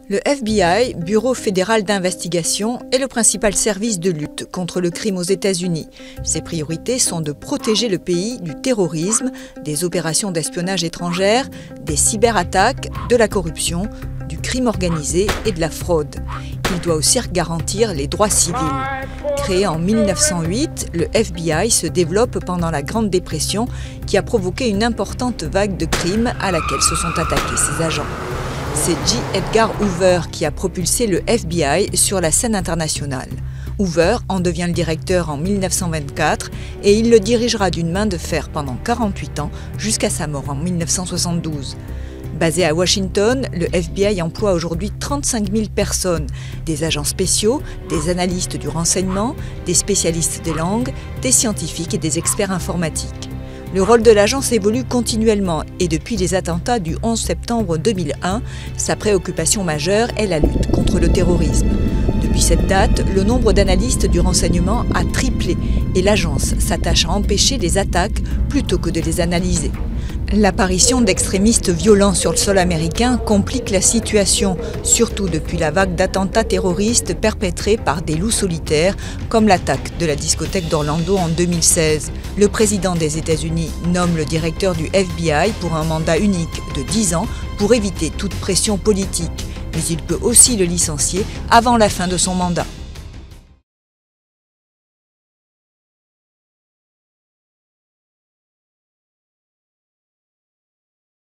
Le FBI, Bureau fédéral d'investigation, est le principal service de lutte contre le crime aux États-Unis. Ses priorités sont de protéger le pays du terrorisme, des opérations d'espionnage étrangères, des cyberattaques, de la corruption, du crime organisé et de la fraude. Il doit aussi garantir les droits civils. Créé en 1908, le FBI se développe pendant la Grande Dépression qui a provoqué une importante vague de crimes à laquelle se sont attaqués ses agents. C'est J. Edgar Hoover qui a propulsé le FBI sur la scène internationale. Hoover en devient le directeur en 1924 et il le dirigera d'une main de fer pendant 48 ans jusqu'à sa mort en 1972. Basé à Washington, le FBI emploie aujourd'hui 35 000 personnes, des agents spéciaux, des analystes du renseignement, des spécialistes des langues, des scientifiques et des experts informatiques. Le rôle de l'agence évolue continuellement et depuis les attentats du 11 septembre 2001, sa préoccupation majeure est la lutte contre le terrorisme. Depuis cette date, le nombre d'analystes du renseignement a triplé et l'agence s'attache à empêcher les attaques plutôt que de les analyser. L'apparition d'extrémistes violents sur le sol américain complique la situation, surtout depuis la vague d'attentats terroristes perpétrés par des loups solitaires, comme l'attaque de la discothèque d'Orlando en 2016. Le président des États-Unis nomme le directeur du FBI pour un mandat unique de 10 ans pour éviter toute pression politique. Mais il peut aussi le licencier avant la fin de son mandat.